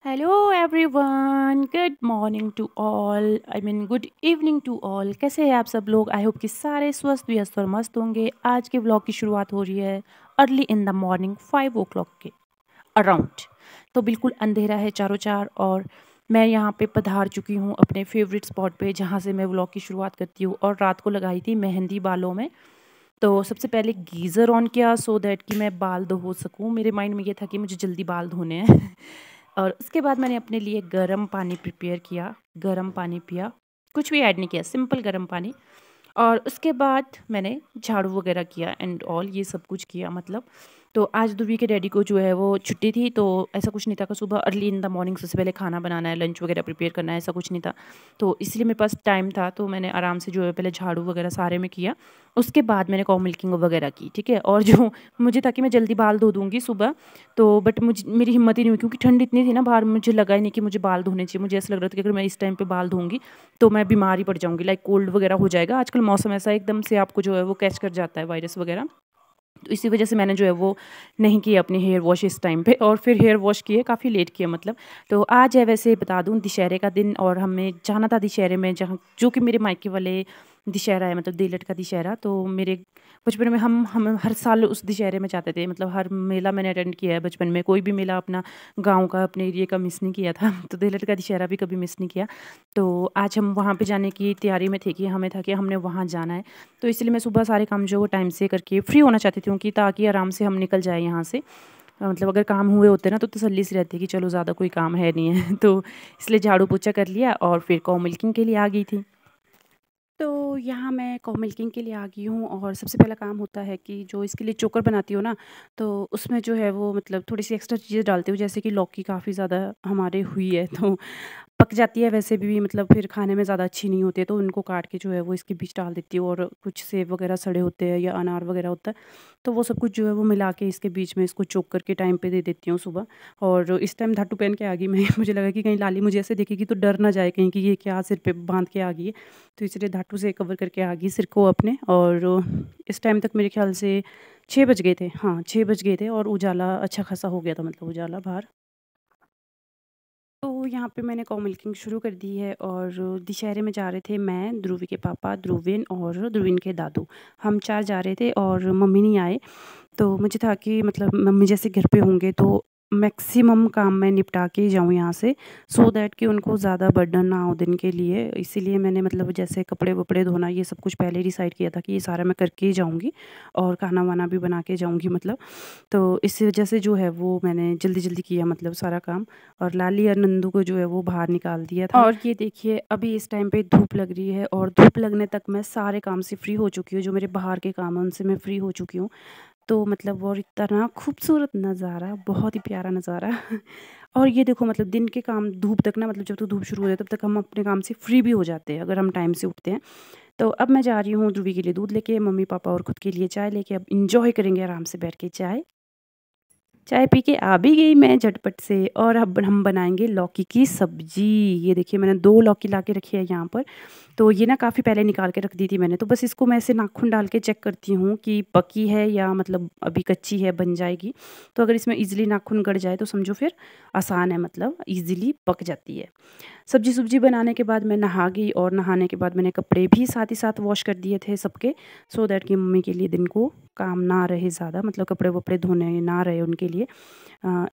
Hello everyone, good morning to all, I mean good evening to all. कैसे हैं आप सब लोग? आई होप कि सारे स्वस्थ व्यस्त और मस्त होंगे। आज के व्लॉग की शुरुआत हो रही है early in the morning 5 o'clock के अराउंड। तो बिल्कुल अंधेरा है चारों चार और मैं यहाँ पे पधार चुकी हूँ अपने फेवरेट स्पॉट पे, जहाँ से मैं व्लॉग की शुरुआत करती हूँ। और रात को लगाई थी मेहंदी बालों में। तो सबसे पहले गीज़र ऑन किया सो दैट कि मैं बाल धो सकूँ। मेरे माइंड में ये था कि मुझे जल्दी बाल धोने हैं और उसके बाद मैंने अपने लिए गर्म पानी प्रिपेयर किया, गर्म पानी पिया, कुछ भी ऐड नहीं किया, सिंपल गर्म पानी। और उसके बाद मैंने झाड़ू वगैरह किया एंड ऑल ये सब कुछ किया मतलब। तो आज ध्रुवी के डैडी को जो है वो छुट्टी थी, तो ऐसा कुछ नहीं था कि सुबह अर्ली इन द मॉर्निंग सबसे पहले खाना बनाना है, लंच वगैरह प्रिपेयर करना है, ऐसा कुछ नहीं था। तो इसलिए मेरे पास टाइम था, तो मैंने आराम से जो है पहले झाड़ू वगैरह सारे में किया। उसके बाद मैंने कॉ मिल्किंग वगैरह की, ठीक है। और जो मुझे था कि मैं जल्दी बाल धो दूँगी सुबह, तो बट मुझे मेरी हिम्मत ही नहीं हुई क्योंकि ठंड इतनी थी ना बाहर, मुझे लगा ही नहीं कि मुझे बाल धोने चाहिए। मुझे ऐसा लग रहा था कि अगर मैं इस टाइम पे बाल धोऊँगी तो मैं बीमार ही पड़ जाऊँगी, लाइक कोल्ड वगैरह हो जाएगा। आजकल मौसम ऐसा एकदम से आपको जो है वो कैच कर जाता है वायरस वगैरह। तो इसी वजह से मैंने जो है वो नहीं किया अपने हेयर वॉश इस टाइम पे, और फिर हेयर वॉश किए काफ़ी लेट किया मतलब। तो आज है वैसे बता दूं दशहरे का दिन, और हमें जाना था दशहरे में, जहाँ जो कि मेरे मायके वाले दशहरा है, मतलब देलट का दशहरा। तो मेरे बचपन में हम हर साल उस दशहरे में जाते थे, मतलब हर मेला मैंने अटेंड किया है बचपन में। कोई भी मेला अपना गाँव का, अपने एरिया का मिस नहीं किया था तो देलट का दशहरा भी कभी मिस नहीं किया। तो आज हम वहाँ पे जाने की तैयारी में थे कि हमें था कि हमने वहाँ जाना है। तो इसलिए मैं सुबह सारे काम जो वो टाइम से करके फ्री होना चाहती थी कि ताकि आराम से हम निकल जाए यहाँ से। मतलब अगर काम हुए होते ना तो तसल्ली से रहती कि चलो ज़्यादा कोई काम है नहीं है तो इसलिए झाड़ू पोछा कर लिया और फिर कॉ मिल्किंग के लिए आ गई थी। तो यहाँ मैं कॉ मिल्किंग के लिए आ गई हूँ, और सबसे पहला काम होता है कि जो इसके लिए चोकर बनाती हूँ ना, तो उसमें जो है वो मतलब थोड़ी-सी एक्स्ट्रा चीज़ें डालती हूँ, जैसे कि लौकी काफ़ी ज़्यादा हमारे हुई है तो पक जाती है वैसे भी, मतलब फिर खाने में ज़्यादा अच्छी नहीं होती है, तो उनको काट के जो है वो इसके बीच डाल देती हूँ। और कुछ सेब वगैरह सड़े होते हैं या अनार वगैरह होता है, तो वो सब कुछ जो है वो मिला के इसके बीच में इसको चोक करके टाइम पे दे देती हूँ सुबह। और इस टाइम धातु पहन के आ गई मैं मुझे लगा कि कहीं लाली मुझे ऐसे देखेगी तो डर ना जाए कहीं कि ये क्या सिर पे बांध के आ गई है, तो इसलिए धातु से कवर करके आ गई सिर को अपने। और इस टाइम तक मेरे ख्याल से 6 बज गए थे, हाँ 6 बज गए थे, और उजाला अच्छा खासा हो गया था, मतलब उजाला बाहर। तो यहाँ पे मैंने कॉ मिल्किंग शुरू कर दी है, और दशहरे में जा रहे थे मैं, ध्रुवी के पापा, ध्रुवीन और ध्रुवीन के दादू। हम 4 जा रहे थे और मम्मी नहीं आए। तो मुझे था कि मतलब मम्मी जैसे घर पे होंगे तो मैक्सिमम काम मैं निपटा के ही जाऊँ यहाँ से, सो दैट कि उनको ज़्यादा बर्डन ना हो दिन के लिए। इसीलिए मैंने मतलब जैसे कपड़े-वपड़े धोना ये सब कुछ पहले ही डिसाइड किया था कि ये सारा मैं करके ही जाऊँगी, और खाना-वाना भी बना के जाऊँगी मतलब। तो इस वजह से जो है वो मैंने जल्दी-जल्दी किया मतलब सारा काम, और लाली और नंदू को जो है वो बाहर निकाल दिया था। और ये देखिए अभी इस टाइम पे धूप लग रही है, और धूप लगने तक मैं सारे काम से फ्री हो चुकी हूँ, जो मेरे बाहर के काम हैं उनसे मैं फ्री हो चुकी हूँ। तो मतलब और इतना खूबसूरत नज़ारा, बहुत ही प्यारा नज़ारा और ये देखो मतलब दिन के काम धूप तक ना, मतलब जब तक धूप शुरू हो जाए तब तक हम अपने काम से फ्री भी हो जाते हैं अगर हम टाइम से उठते हैं। तो अब मैं जा रही हूँ ध्रुवी के लिए दूध लेके, मम्मी-पापा और खुद के लिए चाय लेके। अब एन्जॉय करेंगे आराम से बैठ के चाय। चाय पी के आ भी गई मैं झटपट से, और अब हम बनाएँगे लौकी की सब्ज़ी। ये देखिए मैंने 2 लौकी ला के रखी है यहाँ पर। तो ये ना काफ़ी पहले निकाल के रख दी थी मैंने, तो बस इसको मैं ऐसे नाखून डाल के चेक करती हूँ कि पकी है या मतलब अभी कच्ची है, बन जाएगी। तो अगर इसमें ईज़िली नाखून गड़ जाए तो समझो फिर आसान है, मतलब ईज़िली पक जाती है। सब्ज़ी-सुब्ज़ी बनाने के बाद मैं नहा गई, और नहाने के बाद मैंने कपड़े भी साथ ही साथ वॉश कर दिए थे सबके, सो दैट कि मम्मी के लिए दिन को काम ना रहे ज़्यादा, मतलब कपड़े-वपड़े धोने ना रहे उनके लिए।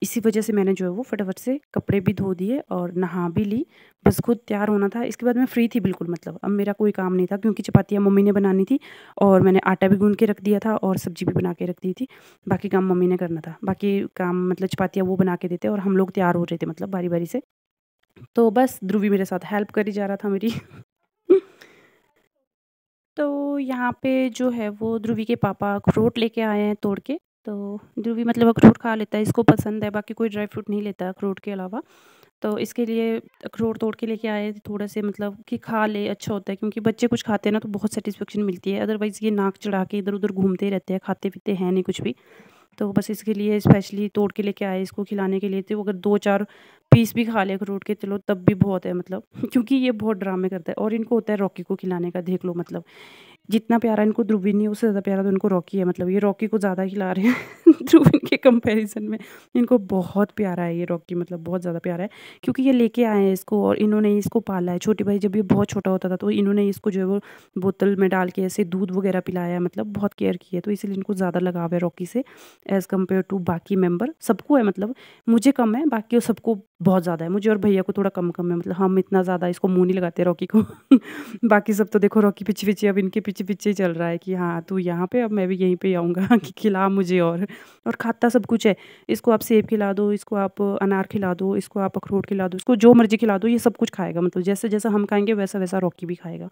इसी वजह से मैंने जो है वो फटाफट से कपड़े भी धो दिए और नहा भी ली। बस खुद तैयार होना था, इसके बाद मैं फ्री थी बिल्कुल, मतलब अब मेरा कोई काम नहीं था क्योंकि चपातियाँ मम्मी ने बनानी थी, और मैंने आटा भी गूँध के रख दिया था और सब्ज़ी भी बना के रख दी थी। बाकी काम मम्मी ने करना था। बाकी काम मतलब चपातियाँ वो बना के देते, और हम लोग तैयार हो रहे थे मतलब बारी-बारी से। तो बस ध्रुवी मेरे साथ हेल्प कर ही जा रहा था मेरी। तो यहाँ पे जो है वो ध्रुवी के पापा अखरोट लेके आए हैं तोड़ के। तो ध्रुवी मतलब अखरोट खा लेता है, इसको पसंद है, बाकी कोई ड्राई फ्रूट नहीं लेता अखरोट के अलावा। तो इसके लिए अखरोट तोड़ के लेके आए थे थोड़े से, मतलब कि खा ले, अच्छा होता है क्योंकि बच्चे कुछ खाते हैं ना तो बहुत सैटिस्फैक्शन मिलती है, अदरवाइज़ ये नाक चढ़ा के इधर-उधर घूमते ही रहते हैं, खाते-पीते हैं नहीं कुछ भी। तो बस इसके लिए स्पेशली तोड़ के लेके आए इसको खिलाने के लिए। तो अगर 2-4 पीस भी खा ले अखरोट के चलो तब भी बहुत है मतलब क्योंकि ये बहुत ड्रामे करता है, और इनको होता है रॉकी को खिलाने का, देख लो मतलब जितना प्यारा इनको ध्रुवीन है उससे ज़्यादा प्यारा तो इनको रॉकी है। मतलब ये रॉकी को ज़्यादा खिला रहे हैं ध्रुवीन के कंपैरिजन में। इनको बहुत प्यारा है ये रॉकी, मतलब बहुत ज़्यादा प्यारा है, क्योंकि ये लेके आए हैं इसको और इन्होंने ही इसको पाला है। छोटे भाई जब ये बहुत छोटा होता था तो इन्होंने ही इसको जो है वो बोतल में डाल के ऐसे दूध वगैरह पिलाया है, मतलब बहुत केयर की है, तो इसीलिए इनको ज़्यादा लगाव है रॉकी से एज़ कम्पेयर टू बाकी मेंबर। सबको है, मतलब मुझे कम है, बाकी सबको बहुत ज़्यादा है। मुझे और भैया को थोड़ा कम कम है, मतलब हम इतना ज़्यादा इसको मुँह नहीं लगाते रॉकी को बाकी सब तो देखो रॉकी पीछे-पीछे, अब इनके पीछे-पीछे ही चल रहा है कि हाँ, तू यहाँ पे, अब मैं भी यहीं पे ही आऊँगा कि खिला मुझे। और खाता सब कुछ है। इसको आप सेब खिला दो, इसको आप अनार खिला दो, इसको आप अखरोट खिला दो, इसको जो मर्ज़ी खिला दो, ये सब कुछ खाएगा। मतलब जैसे-जैसा हम खाएँगे वैसा-वैसा रॉकी भी खाएगा।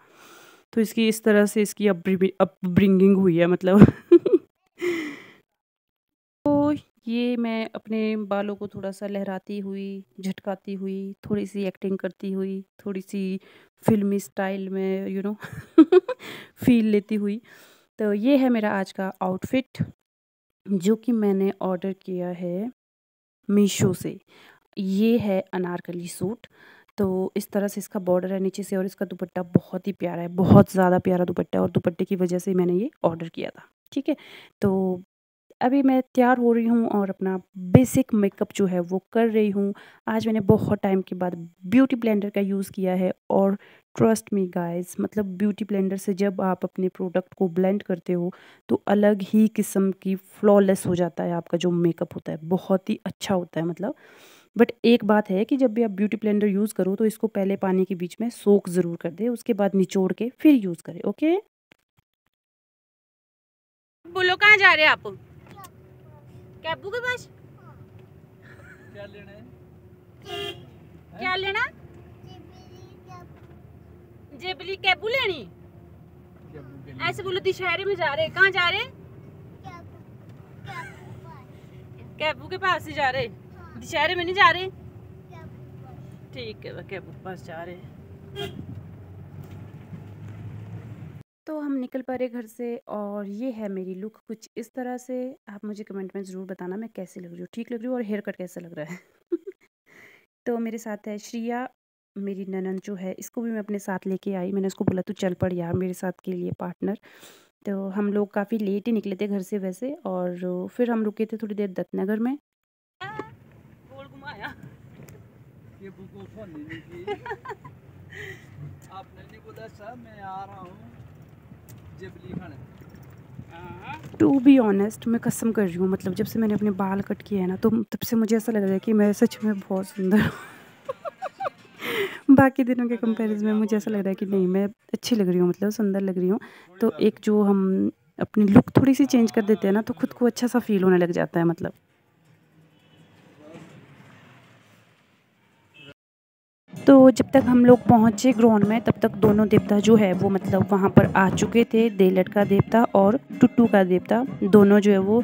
तो इसकी इस तरह से इसकी अपब्रिंगिंग हुई है मतलब। तो ये मैं अपने बालों को थोड़ा-सा लहराती हुई, झटकाती हुई, थोड़ी-सी एक्टिंग करती हुई, थोड़ी-सी फ़िल्मी स्टाइल में फ़ील लेती हुई। तो ये है मेरा आज का आउटफिट, जो कि मैंने ऑर्डर किया है मीशो से। ये है अनारकली सूट। तो इस तरह से इसका बॉर्डर है नीचे से और इसका दुपट्टा बहुत ही प्यारा है, बहुत ज़्यादा प्यारा दुपट्टा है और दुपट्टे की वजह से मैंने ये ऑर्डर किया था। ठीक है? तो अभी मैं तैयार हो रही हूँ और अपना बेसिक मेकअप जो है वो कर रही हूँ। आज मैंने बहुत टाइम के बाद ब्यूटी ब्लेंडर का यूज़ किया है और ट्रस्ट मी गाइस, मतलब ब्यूटी ब्लेंडर से जब आप अपने प्रोडक्ट को ब्लेंड करते हो तो अलग ही किस्म की फ्लॉलेस हो जाता है आपका जो मेकअप होता है, बहुत ही अच्छा होता है मतलब। बट एक बात है कि जब भी आप ब्यूटी ब्लेंडर यूज़ करो तो इसको पहले पानी के बीच में सोक ज़रूर कर दें, उसके बाद निचोड़ के फिर यूज़ करें। ओके, बोलो कहाँ जा रहे हैं आप? कैबू के पास? क्या लेना है? क्या लेना? जेबली कैबू लेनी? ऐसे बोलो, दशहरे में जा रहे, कहाँ जा रहे? कैबू के पास ही जा रहे, दशहरे में नहीं जा रहे? ठीक है, कैबू के पास जा रहे। तो हम निकल पड़े घर से और ये है मेरी लुक कुछ इस तरह से। आप मुझे कमेंट में ज़रूर बताना मैं कैसी लग रही हूँ, ठीक लग रही हूँ, और हेयर कट कैसा लग रहा है। तो मेरे साथ है श्रिया, मेरी ननंद जो है, इसको भी मैं अपने साथ लेके आई। मैंने उसको बोला तू चल पड़ यार मेरे साथ के लिए पार्टनर। तो हम लोग काफ़ी लेट ही निकले थे घर से वैसे, और फिर हम रुके थे थोड़ी देर दत्तनगर में। गोल घुमाया ये आपने नहीं बोला सर मैं आ रहा हूँ जेबली खाने। टू बी ऑनेस्ट मैं कसम कर रही हूँ, मतलब जब से मैंने अपने बाल कट किए हैं ना तो तब से मुझे ऐसा लग रहा है कि मैं सच में बहुत सुंदर हूँ। बाकी दिनों के कंपैरिजन में मुझे ऐसा लग रहा है कि नहीं मैं अच्छी लग रही हूँ, मतलब सुंदर लग रही हूँ। तो एक जो हम अपनी लुक थोड़ी सी चेंज कर देते हैं ना तो खुद को अच्छा सा फील होने लग जाता है मतलब। तो जब तक हम लोग पहुँचे ग्राउंड में तब तक दोनों देवता जो है वो मतलब वहाँ पर आ चुके थे। देलट का देवता और टुट्टू का देवता, दोनों जो है वो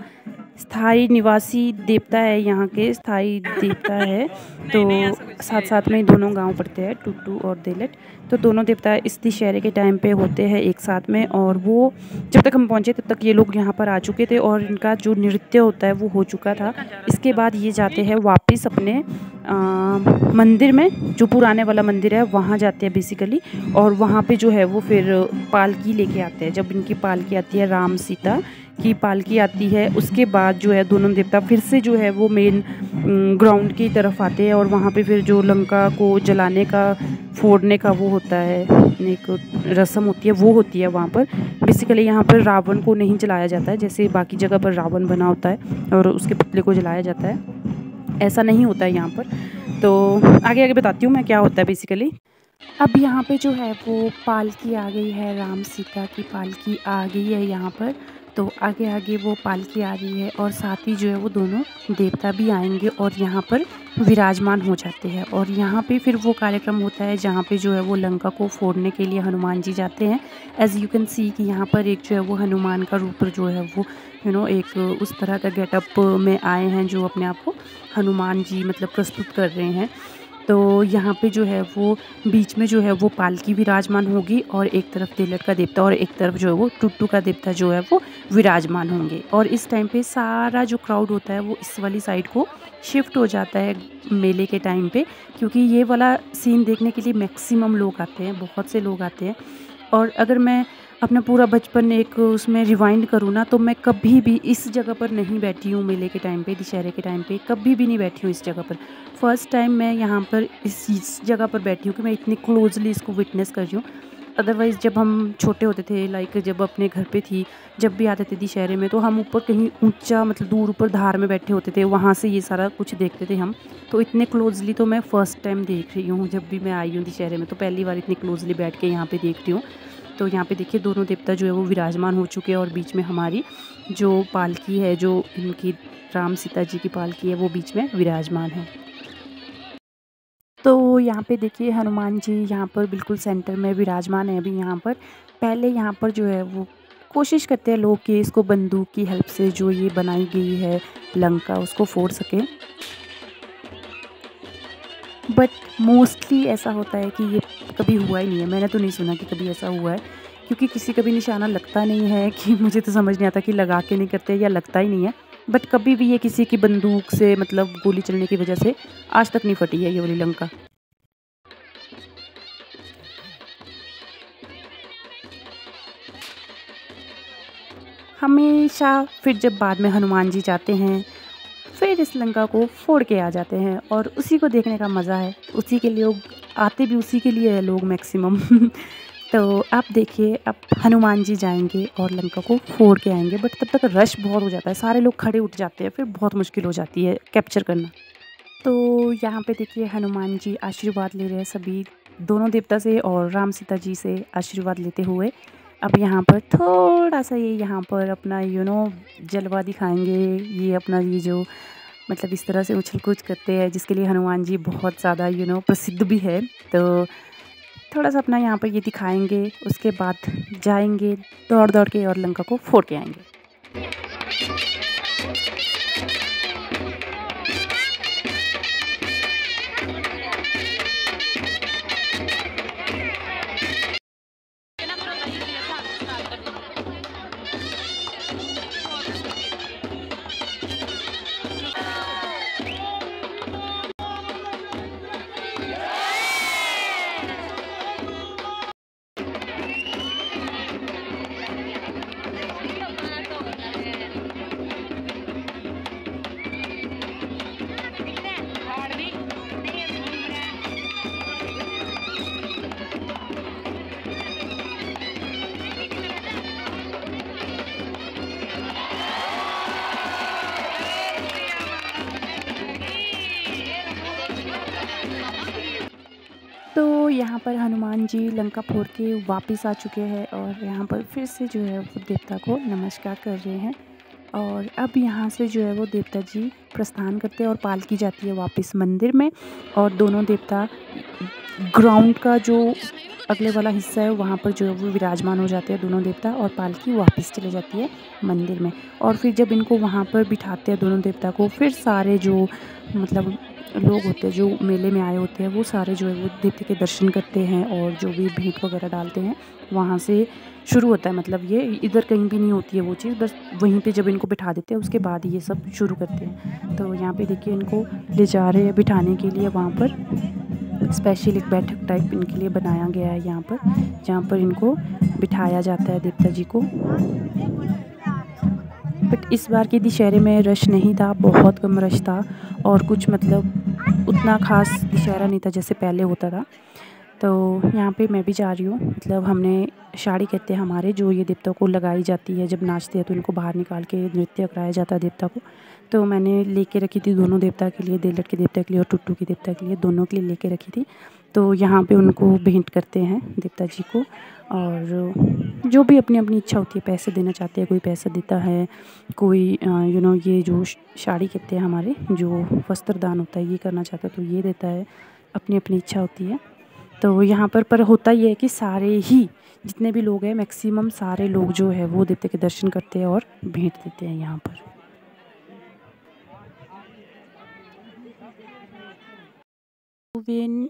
स्थायी निवासी देवता है, यहाँ के स्थायी देवता है। तो साथ साथ में ही दोनों गांव पड़ते हैं, टुट्टू और देलट। तो दोनों देवता इस दशहरे के टाइम पे होते हैं एक साथ में, और वो जब तक हम पहुँचे तब तक ये लोग यहाँ पर आ चुके थे और इनका जो नृत्य होता है वो हो चुका था। इसके बाद ये जाते हैं वापस अपने मंदिर में, जो पुराने वाला मंदिर है वहाँ जाते हैं बेसिकली। और वहाँ पे जो है वो फिर पालकी लेके आते हैं। जब इनकी पालकी आती है, राम सीता की पालकी आती है, उसके बाद जो है दोनों देवता फिर से जो है वो मेन ग्राउंड की तरफ आते हैं। और वहाँ पे फिर जो लंका को जलाने का, फोड़ने का वो होता है, एक रस्म होती है, वो होती है वहाँ पर। बेसिकली यहाँ पर रावण को नहीं जलाया जाता है जैसे बाकी जगह पर रावण बना होता है और उसके पुतले को जलाया जाता है, ऐसा नहीं होता है यहाँ पर। तो आगे आगे बताती हूँ मैं क्या होता है बेसिकली। अब यहाँ पे जो है वो पालकी आ गई है, राम सीता की पालकी आ गई है यहाँ पर। तो आगे आगे वो पालकी आ रही है और साथ ही जो है वो दोनों देवता भी आएंगे और यहाँ पर विराजमान हो जाते हैं। और यहाँ पे फिर वो कार्यक्रम होता है जहाँ पे जो है वो लंका को फोड़ने के लिए हनुमान जी जाते हैं। एज़ यू कैन सी कि यहाँ पर एक जो है वो हनुमान का रूप जो है वो एक उस तरह का गेटअप में आए हैं जो अपने आप को हनुमान जी मतलब प्रस्तुत कर रहे हैं। तो यहाँ पे जो है वो बीच में जो है वो पालकी विराजमान होगी और एक तरफ देलट का देवता और एक तरफ जो है वो टुट्टू का देवता जो है वो विराजमान होंगे। और इस टाइम पे सारा जो क्राउड होता है वो इस वाली साइड को शिफ्ट हो जाता है मेले के टाइम पे, क्योंकि ये वाला सीन देखने के लिए मैक्सिमम लोग आते हैं, बहुत से लोग आते हैं। और अगर मैं अपना पूरा बचपन एक उसमें रिवाइंड करूँ ना, तो मैं कभी भी इस जगह पर नहीं बैठी हूँ मेले के टाइम पे, दशहरे के टाइम पे कभी भी नहीं बैठी हूँ इस जगह पर। फर्स्ट टाइम मैं यहाँ पर इस जगह पर बैठी हूँ कि मैं इतनी क्लोज़ली इसको विटनेस कर रही हूँ। अदरवाइज़ जब हम छोटे होते थे, लाइक जब अपने घर पे थी, जब भी आते थे दशहरे में, तो हम ऊपर कहीं ऊँचा मतलब दूर ऊपर धार में बैठे होते थे, वहाँ से ये सारा कुछ देखते थे हम। तो इतने क्लोज़ली तो मैं फर्स्ट टाइम देख रही हूँ, जब भी मैं आई हूँ दशहरे में, तो पहली बार इतनी क्लोज़ली बैठ के यहाँ पे देख रही हूँ। तो यहाँ पे देखिए दोनों देवता जो है वो विराजमान हो चुके हैं, और बीच में हमारी जो पालकी है, जो इनकी राम सीता जी की पालकी है, वो बीच में विराजमान है। तो यहाँ पे देखिए हनुमान जी यहाँ पर बिल्कुल सेंटर में विराजमान है अभी यहाँ पर। पहले यहाँ पर जो है वो कोशिश करते हैं लोग कि इसको बंदूक की हेल्प से जो ये बनाई गई है लंका, उसको फोड़ सकें। बट मोस्टली ऐसा होता है कि ये कभी हुआ ही नहीं है। मैंने तो नहीं सुना कि कभी ऐसा हुआ है, क्योंकि किसी का भी निशाना लगता नहीं है कि मुझे तो समझ नहीं आता कि लगा के नहीं करते या लगता ही नहीं है। बट कभी भी ये किसी की बंदूक से मतलब गोली चलने की वजह से आज तक नहीं फटी है ये वाली लंका। हमेशा फिर जब बाद में हनुमान जी जाते हैं, फिर इस लंका को फोड़ के आ जाते हैं, और उसी को देखने का मज़ा है। उसी के लिए लोग आते भी उसी के लिए है लोग मैक्सिमम। तो आप देखिए, अब हनुमान जी जाएँगे और लंका को फोड़ के आएँगे, बट तब तक रश बहुत हो जाता है, सारे लोग खड़े उठ जाते हैं, फिर बहुत मुश्किल हो जाती है कैप्चर करना। तो यहाँ पे देखिए हनुमान जी आशीर्वाद ले रहे हैं सभी दोनों देवता से, और राम सीता जी से आशीर्वाद लेते हुए अब यहाँ पर थोड़ा-सा ये यहाँ पर अपना जलवा दिखाएँगे। ये अपना ये जो मतलब इस तरह से उछल-कूद करते हैं, जिसके लिए हनुमान जी बहुत ज़्यादा प्रसिद्ध भी है। तो थोड़ा-सा अपना यहाँ पर ये दिखाएँगे, उसके बाद जाएँगे दौड़-दौड़ के और लंका को फोड़ के आएँगे। तो यहाँ पर हनुमान जी लंका फोड़ के वापस आ चुके हैं, और यहाँ पर फिर से जो है वो देवता को नमस्कार कर रहे हैं। और अब यहाँ से जो है वो देवता जी प्रस्थान करते हैं, और पालकी जाती है वापस मंदिर में, और दोनों देवता ग्राउंड का जो अगले वाला हिस्सा है वहाँ पर जो है वो विराजमान हो जाते हैं दोनों देवता, और पालकी वापस चली जाती है मंदिर में। और फिर जब इनको वहाँ पर बिठाते हैं दोनों देवता को, फिर सारे जो मतलब लोग होते हैं जो मेले में आए होते हैं, वो सारे जो है वो देवता के दर्शन करते हैं, और जो भी भेंट वगैरह डालते हैं वहाँ से शुरू होता है। मतलब ये इधर कहीं भी नहीं होती है वो चीज़, बस वहीं पे जब इनको बिठा देते हैं उसके बाद ये सब शुरू करते हैं। तो यहाँ पे देखिए इनको ले जा रहे हैं बिठाने के लिए, वहाँ पर स्पेशल एक बैठक टाइप इनके लिए बनाया गया है यहाँ पर, जहाँ पर इनको बिठाया जाता है देवता जी को। बट इस बार के दशहरे में रश नहीं था, बहुत कम रश था, और कुछ मतलब उतना ख़ास दशहरा नहीं था जैसे पहले होता था। तो यहाँ पे मैं भी जा रही हूँ, मतलब हमने साड़ी कहते हैं हमारे, जो ये देवता को लगाई जाती है जब नाचते हैं तो इनको बाहर निकाल के नृत्य कराया जाता है देवता को। तो मैंने लेके रखी थी दोनों देवता के लिए, देलट के देवता के लिए और टुट्टू के देवता के लिए, दोनों के लिए लेके रखी थी। तो यहाँ पे उनको भेंट करते हैं देवता जी को, और जो भी अपनी अपनी इच्छा होती है, पैसे देना चाहते हैं कोई पैसा देता है, कोई ये जो साड़ी कहते हैं हमारे, जो वस्त्र दान होता है ये करना चाहता है तो ये देता है, अपनी अपनी इच्छा होती है। तो यहाँ पर होता ये है कि सारे ही जितने भी लोग हैं मैक्सिमम सारे लोग जो है वो देवता के दर्शन करते हैं और भेंट देते हैं यहाँ पर। ध्रुविन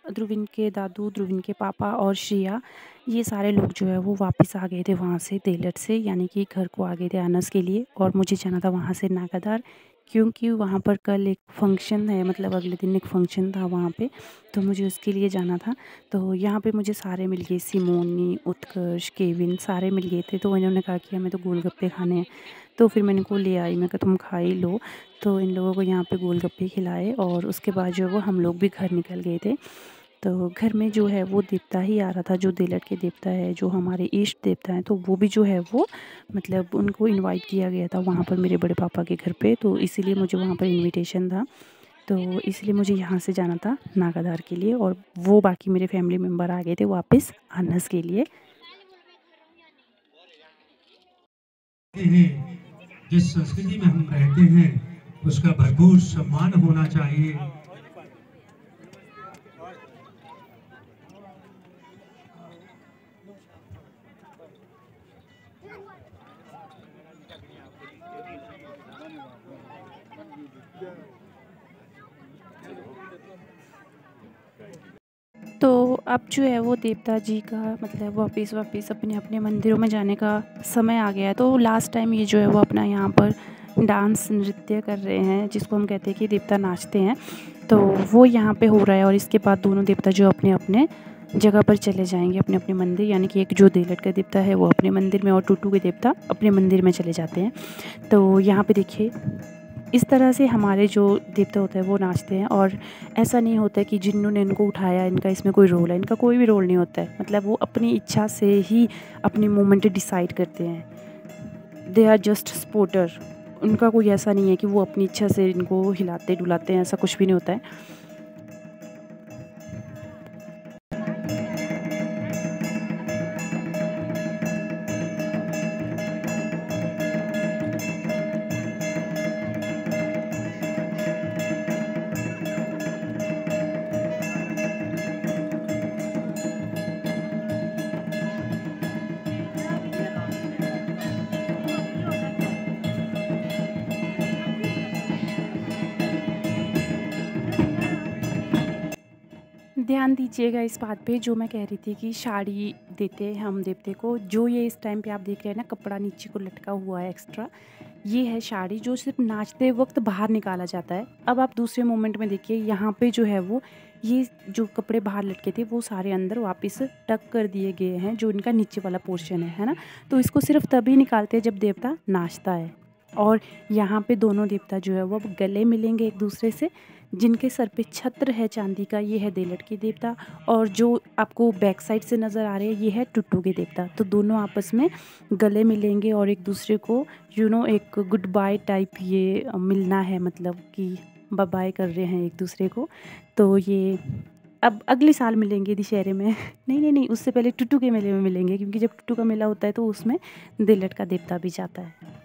ध्रुविन के दादू, ध्रुविन के पापा और श्रेया, ये सारे लोग जो है वो वापस आ गए थे वहाँ से देलट से, यानी कि घर को आ गए थे आनस के लिए, और मुझे जाना था वहाँ से नागादार क्योंकि वहाँ पर कल एक फ़ंक्शन है, मतलब अगले दिन एक फ़ंक्शन था वहाँ पे, तो मुझे उसके लिए जाना था। तो यहाँ पे मुझे सारे मिल गए, सिमोनी, उत्कर्ष, केविन सारे मिल गए थे। तो इन्होंने कहा कि हमें तो गोलगप्पे खाने हैं, तो फिर मैंने इनको ले आई। मैं कहा तुम खा ही लो। तो इन लोगों को यहाँ पे गोलगप्पे खिलाए और उसके बाद जो है वो हम लोग भी घर निकल गए थे। तो घर में जो है वो देवता ही आ रहा था, जो देलट के देवता है, जो हमारे इष्ट देवता हैं, तो वो भी जो है वो मतलब उनको इनवाइट किया गया था वहाँ पर मेरे बड़े पापा के घर पे। तो इसीलिए मुझे वहाँ पर इनविटेशन था, तो इसलिए मुझे यहाँ से जाना था नागाधार के लिए। और वो बाकी मेरे फैमिली मेम्बर आ गए थे वापस आनस के लिए। जिस संस्कृति में हम रहते हैं उसका भरपूर सम्मान होना चाहिए। तो अब जो है वो देवता जी का मतलब वापस अपने अपने मंदिरों में जाने का समय आ गया है। तो लास्ट टाइम ये जो है वो अपना यहाँ पर डांस नृत्य कर रहे हैं, जिसको हम कहते हैं कि देवता नाचते हैं। तो वो यहाँ पे हो रहा है और इसके बाद दोनों देवता जो अपने अपने जगह पर चले जाएंगे, अपने अपने मंदिर। यानी कि एक जो देलट का देवता है वो अपने मंदिर में और टूटू के देवता अपने मंदिर में चले जाते हैं। तो यहाँ पे देखिए इस तरह से हमारे जो देवता होते हैं वो नाचते हैं। और ऐसा नहीं होता है कि जिन्होंने इनको उठाया इनका इसमें कोई रोल है, इनका कोई भी रोल नहीं होता है। मतलब वो अपनी इच्छा से ही अपनी मूवमेंट डिसाइड करते हैं। They are just supporter. उनका कोई ऐसा नहीं है कि वो अपनी इच्छा से इनको हिलाते डुलाते हैं, ऐसा कुछ भी नहीं होता है। ध्यान दीजिएगा इस बात पे, जो मैं कह रही थी कि साड़ी देते हैं हम देवते को। जो ये इस टाइम पे आप देख रहे हैं ना, कपड़ा नीचे को लटका हुआ है एक्स्ट्रा, ये है साड़ी, जो सिर्फ नाचते वक्त बाहर निकाला जाता है। अब आप दूसरे मोमेंट में देखिए, यहाँ पे जो है वो ये जो कपड़े बाहर लटके थे वो सारे अंदर वापस टक कर दिए गए हैं, जो इनका नीचे वाला पोर्शन है ना। तो इसको सिर्फ तभी निकालते हैं जब देवता नाचता है। और यहाँ पे दोनों देवता जो है वो अब गले मिलेंगे एक दूसरे से। जिनके सर पे छत्र है चांदी का, ये है देलट के देवता। और जो आपको बैक साइड से नज़र आ रहे हैं ये है टुट्टू के देवता। तो दोनों आपस में गले मिलेंगे और एक दूसरे को एक गुड बाय टाइप ये मिलना है, मतलब कि बाय बाय कर रहे हैं एक दूसरे को। तो ये अब अगले साल मिलेंगे दशहरे में। नहीं नहीं नहीं, उससे पहले टुट्टू के मेले में मिलेंगे, क्योंकि जब टुट्टू का मेला होता है तो उसमें देलट का देवता भी जाता है।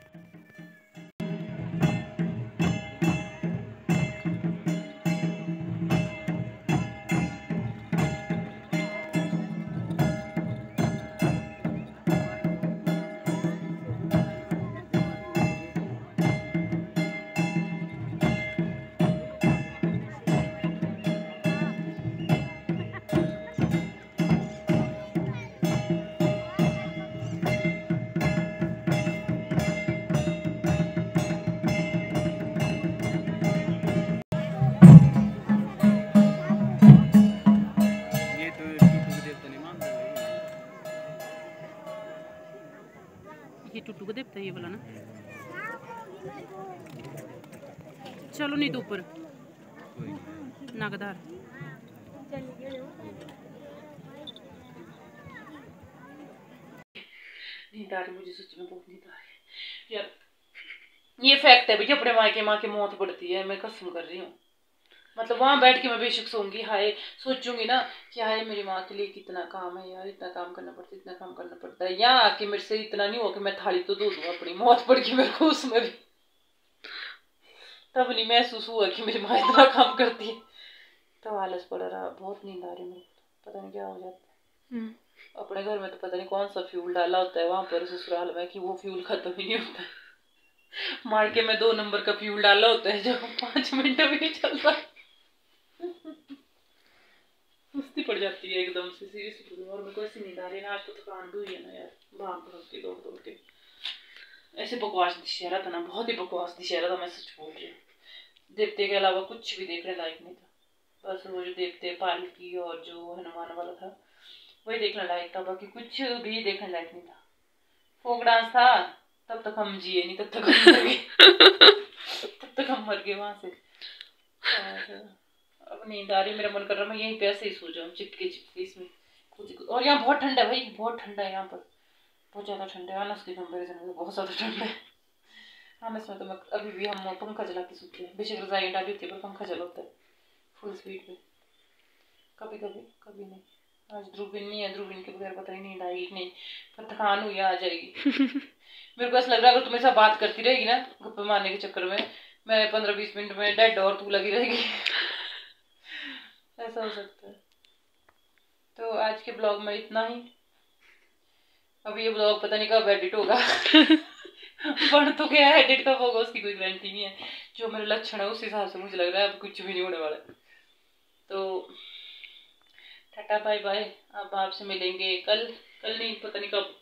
ये तो टूटू देवता नहीं मानता ये टुट्टू का देवता ये वाला ना। चलो नहीं तो ऊपर नागदार। नींद आ रही मुझे, सच में बहुत नींद आ रही है यार। ये फैक्ट है भैया, अपने मायके माँ की मौत पड़ती है, मैं कसम कर रही हूँ। मतलब वहां बैठ के मैं बेशक सोऊंगी, हाय सोचूंगी ना कि हाय मेरी माँ के लिए कितना काम है यार, इतना काम करना पड़ता है, इतना काम करना पड़ता है। यहाँ आके मेरे से इतना नहीं हो कि मैं थाली तो धो दूँ, अपनी मौत पड़ गई मेरे को उसमें भी। तब नहीं महसूस हुआ कि मेरी माँ इतना काम करती है। तो आलस पड़ रहा, बहुत नींद आ रही मेरे को, पता नहीं क्या हो जाता है। अपने घर में तो पता नहीं कौन सा फ्यूल डाला होता है, वहां पर ससुराल में कि वो फ्यूल खत्म ही नहीं होता है। मार के मैं 2 नंबर का फ्यूल डाला होता है जो 5 मिनट भी नहीं चलता। सुस्ती पड़ जाती है एकदम से, सीरियसली। और मेरे को ऐसी नींद आ रही है ना, आज तो थकान भी हुई है ना यार, भाग भाग के दौड़ दौड़ के। ऐसे बकवास दशहरा था ना, बहुत ही बकवास दशहरा था, मैं सच बोल रही हूँ। देवते के अलावा कुछ भी देखने लायक नहीं था। बस वो जो देवते पालकी और जो हनुमान वाला था वही देखने लायक था, बाकी कुछ भी देखने लायक नहीं था। फोक डांस था, तब तक हम जिए नहीं, तब तक हम मर गए तब तक हम मर गए वहां से। और अब नींद आ रही, मेरा मन कर रहा मैं यहीं पे ऐसे ही सो जाऊं चिपके चिपके इसमें कुछ। और यहाँ बहुत ठंडा है भाई, बहुत ठंडा है यहाँ पर, बहुत ज़्यादा ठंडा है। आनस के कंपेरिजन में बहुत ज़्यादा ठंडा है। आनस में तो मैं अभी भी हम पंखा चला के सोते हैं, बेशक रजाई डाली होती है पर पंखा चला होता है फुल स्पीड पे। कभी कभी, कभी नहीं। आज ध्रुविन नहीं है, ध्रुविन के बगैर पता ही नींद आएगी कि नहीं, पर थकान हुई आ जाएगी मेरे को ऐसा लग रहा है अगर तुम मेरे साथ बात करती रहेगी ना गप्पे मारने के चक्कर में, मैं 15-20 मिनट में डेड और तू लगी रहेगी ऐसा हो सकता है। तो आज के ब्लॉग में इतना ही। अब ये ब्लॉग पता नहीं कब एडिट होगा बन तो गया है, एडिट कब होगा उसकी कोई गारंटी नहीं है। जो मेरे लक्षण है उस हिसाब से मुझे लग रहा है अब कुछ भी नहीं होने वाला। तो टाटा बाय बाय। अब आपसे मिलेंगे कल, कल नहीं पता नहीं कब,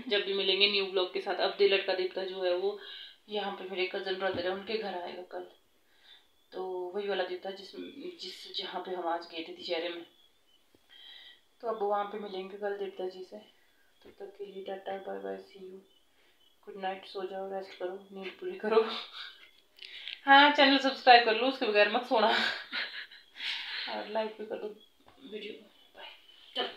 जब भी मिलेंगे न्यू ब्लॉग के साथ। अब दे लड़का देवता जो है वो यहाँ पे मेरे कजन ब्रदर है उनके घर आएगा कल, तो वही वाला देवता जिस जहाँ पे हम आज गए थे दशहरे में, तो अब वहाँ पे मिलेंगे कल देवता जी से। तब तक के लिए tata bye bye, see you, good night, सो जाओ, रेस्ट करो, नींद पूरी करो हाँ चैनल सब्सक्राइब कर लो, उसके बगैर मत सोना और लाइक भी कर दो वीडियो। बाय।